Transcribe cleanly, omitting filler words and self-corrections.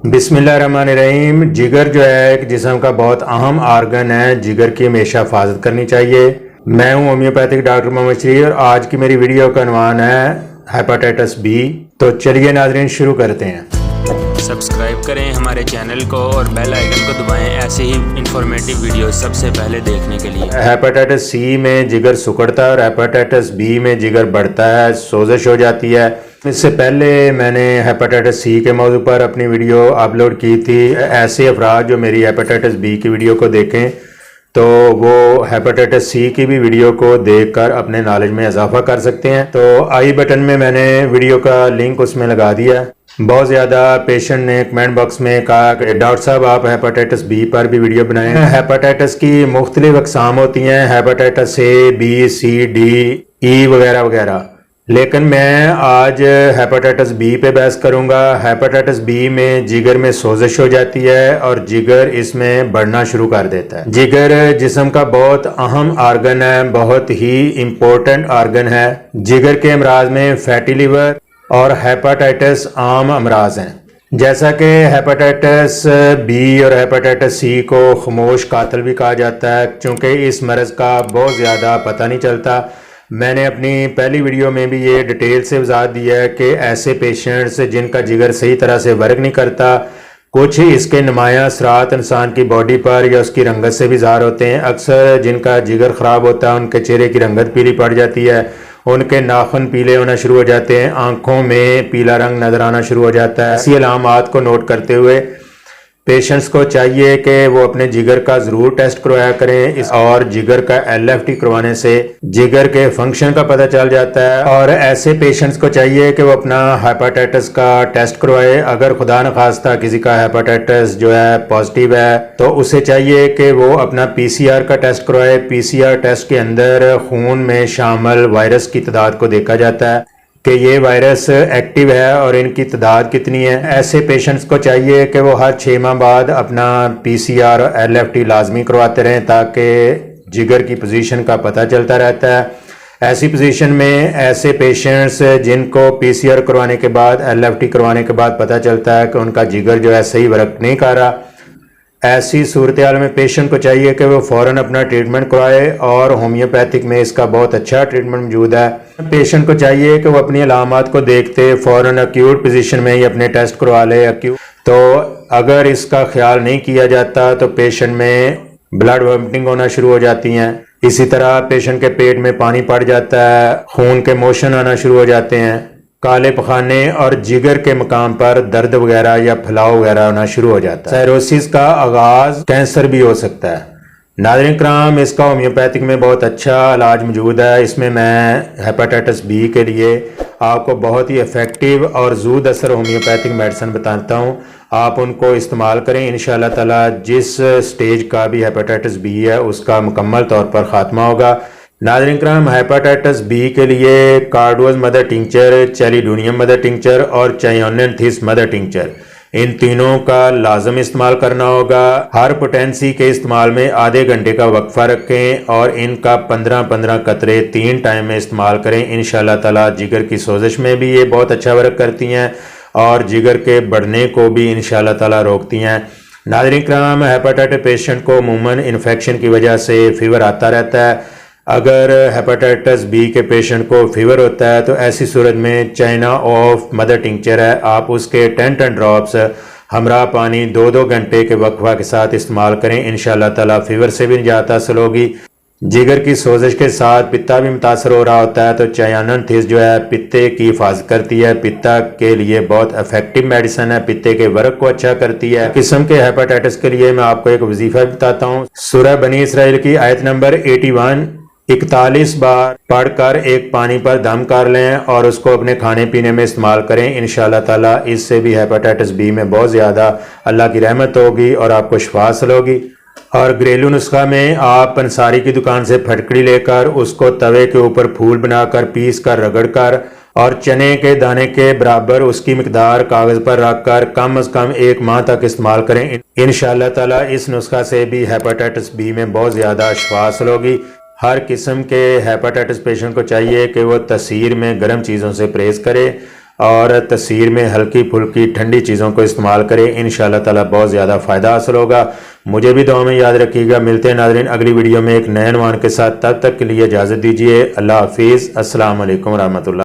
बिस्मिल्लाहिर्रहमानिर्रहीम। जिगर जो है एक जिस्म का बहुत अहम आर्गन है। जिगर की हमेशा हिफाजत करनी चाहिए। मैं हूं होम्योपैथिक डॉक्टर मोहम्मद शरीर और आज की मेरी वीडियो का अनवान है हेपेटाइटिस बी। तो चलिए नाज़रीन शुरू करते हैं। सब्सक्राइब करें हमारे चैनल को और बेल आइकन को दबाएं ऐसे ही इंफॉर्मेटिव वीडियो सबसे पहले देखने के लिए। हेपेटाइटिस सी में जिगर सिकुड़ता है और हेपेटाइटिस बी में जिगर बढ़ता है, सोजिश हो जाती है। इससे पहले मैंने हेपेटाइटिस सी के मौजू पर अपनी वीडियो अपलोड की थी। ऐसे अफराद जो मेरी हेपेटाइटिस बी की वीडियो को देखें तो वो हेपेटाइटिस सी की भी वीडियो को देखकर अपने नॉलेज में इजाफा कर सकते हैं। तो आई बटन में मैंने वीडियो का लिंक उसमें लगा दिया। बहुत ज़्यादा पेशेंट ने कमेंट बॉक्स में कहा कि डॉक्टर साहब आप हेपेटाइटिस बी पर भी वीडियो बनाएं। हेपेटाइटिस की मुख्तलिफ अक़साम होती हैं, hepatitis A, B, C, D, E वगैरह वगैरह। लेकिन मैं आज हेपेटाइटिस बी पे बहस करूंगा। हेपेटाइटिस बी में जिगर में सोजिश हो जाती है और जिगर इसमें बढ़ना शुरू कर देता है। जिगर जिस्म का बहुत अहम आर्गन है, बहुत ही इम्पोर्टेंट आर्गन है। जिगर के अमराज में फैटी लिवर और हेपेटाइटिस आम अमराज हैं। जैसा कि हेपेटाइटिस बी और हेपेटाइटिस सी को खामोश कातिल भी कहा जाता है, क्योंकि इस मरज़ का बहुत ज़्यादा पता नहीं चलता। मैंने अपनी पहली वीडियो में भी ये डिटेल से वजाहत दी है कि ऐसे पेशेंट्स जिनका जिगर सही तरह से वर्क नहीं करता, कुछ इसके नुमाया असरात इंसान की बॉडी पर या उसकी रंगत से भी ज़ाहिर होते हैं। अक्सर जिनका जिगर ख़राब होता है उनके चेहरे की रंगत पीली पड़ जाती है, उनके नाखून पीले होना शुरू हो जाते हैं, आंखों में पीला रंग नजर आना शुरू हो जाता है। ऐसी अलामात को नोट करते हुए पेशेंट्स को चाहिए कि वो अपने जिगर का ज़रूर टेस्ट करवाया करें। और जिगर का LFT करवाने से जिगर के फंक्शन का पता चल जाता है। और ऐसे पेशेंट्स को चाहिए कि वो अपना हेपेटाइटिस का टेस्ट करवाए। अगर खुदा न खास्ता किसी का हेपेटाइटिस जो है पॉजिटिव है तो उसे चाहिए कि वो अपना PCR का टेस्ट करवाए। PCR टेस्ट के अंदर खून में शामिल वायरस की तादाद को देखा जाता है कि ये वायरस एक्टिव है और इनकी तादाद कितनी है। ऐसे पेशेंट्स को चाहिए कि वो हर 6 माह बाद अपना PCR और LFT लाजमी करवाते रहें ताकि जिगर की पोजीशन का पता चलता रहता है। ऐसी पोजीशन में ऐसे पेशेंट्स जिनको PCR करवाने के बाद LFT करवाने के बाद पता चलता है कि उनका जिगर जो है सही वर्क नहीं कर रहा, ऐसी सूरत हाल में पेशेंट को चाहिए कि वो फ़ौरन अपना ट्रीटमेंट करवाए। और होम्योपैथिक में इसका बहुत अच्छा ट्रीटमेंट मौजूद है। पेशेंट को चाहिए कि वो अपनी अलामात को देखते फ़ौरन एक्यूट पोजीशन में ही अपने टेस्ट करवा ले। तो अगर इसका ख्याल नहीं किया जाता तो पेशेंट में ब्लड वॉमिटिंग होना शुरू हो जाती हैं। इसी तरह पेशेंट के पेट में पानी पड़ जाता है, खून के मोशन आना शुरू हो जाते हैं, काले पखाने और जिगर के मकाम पर दर्द वगैरह या फैलाव वगैरह होना शुरू हो जाता है। साइरोसिस का आगाज कैंसर भी हो सकता है। नाज़रीन कराम, इसका होम्योपैथिक में बहुत अच्छा इलाज मौजूद है। इसमें मैं हेपेटाइटिस बी के लिए आपको बहुत ही इफ़ेक्टिव और ज़ूद असर होम्योपैथिक मेडिसिन बताता हूँ। आप उनको इस्तेमाल करें, इंशाअल्लाह ताला जिस स्टेज का भी हेपेटाइटिस बी है उसका मुकम्मल तौर पर ख़ात्मा होगा। नाज़रीन कराम, हेपेटाइटिस बी के लिए carduus mother tincture, chelidonium mother tincture और चायोनिन थिस मदर टिंचर, इन तीनों का लाजम इस्तेमाल करना होगा। हर पोटेंसी के इस्तेमाल में आधे घंटे का वक्फा रखें और इनका 15-15 कतरे 3 टाइम में इस्तेमाल करें। इंशाअल्लाह ताला जिगर की सोजिश में भी ये बहुत अच्छा वर्क करती हैं और जिगर के बढ़ने को भी इंशाअल्लाह ताला रोकती हैं। नाज़रीन कराम, हेपेटाइटिस पेशेंट को अमूमन इन्फेक्शन की वजह से फीवर आता रहता है। अगर हेपेटाइटिस बी के पेशेंट को फीवर होता है तो ऐसी सूरत में चाइना ऑफ मदर टिंचर है, आप उसके 10 ड्रॉप्स हमरा पानी 2-2 घंटे के वक्फा के साथ इस्तेमाल करें। इंशाअल्लाह ताला फीवर से भी निजात हासिल होगी। जिगर की सोजिश के साथ पित्ता भी मुतासर हो रहा होता है तो चायोनिन थिस जो है पित्ते की हिफाजत करती है, पित्ता के लिए बहुत इफेक्टिव मेडिसिन है, पित्ते के वर्क को अच्छा करती है। किस्म के हेपेटाइटिस के लिए मैं आपको एक वजीफा बताता हूँ। सूरह बनी इसराइल की आयत नंबर 81 41 बार पढ़कर एक पानी पर दम कर लें और उसको अपने खाने पीने में इस्तेमाल करें। इंशाअल्लाह ताला इससे भी हेपेटाइटिस बी में बहुत ज़्यादा अल्लाह की रहमत होगी और आपको शिफा हासिल होगी। और घरेलू नुस्खा में आप पंसारी की दुकान से फटकड़ी लेकर उसको तवे के ऊपर फूल बनाकर पीस कर रगड़ कर और चने के दाने के बराबर उसकी मिकदार कागज़ पर रख कर कम अज़ कम 1 माह तक इस्तेमाल करें। इंशाअल्लाह ताला इस नुस्खा से भी हेपेटाइटिस बी में बहुत ज़्यादा शिफा हासिल होगी। हर किस्म के हेपेटाइटिस पेशेंट को चाहिए कि वो तसीर में गर्म चीज़ों से परहेज़ करे और तस्वीर में हल्की फुल्की ठंडी चीज़ों को इस्तेमाल करें। इंशाअल्लाह ताला बहुत ज़्यादा फ़ायदा हासिल होगा। मुझे भी दुआ में याद रखिएगा। मिलते हैं नाज़रीन अगली वीडियो में एक नए अनवान के साथ। तब तक के लिए इजाज़त दीजिए। अल्लाह हाफिज़। अस्सलाम वालेकुम रहमतुल्लाह।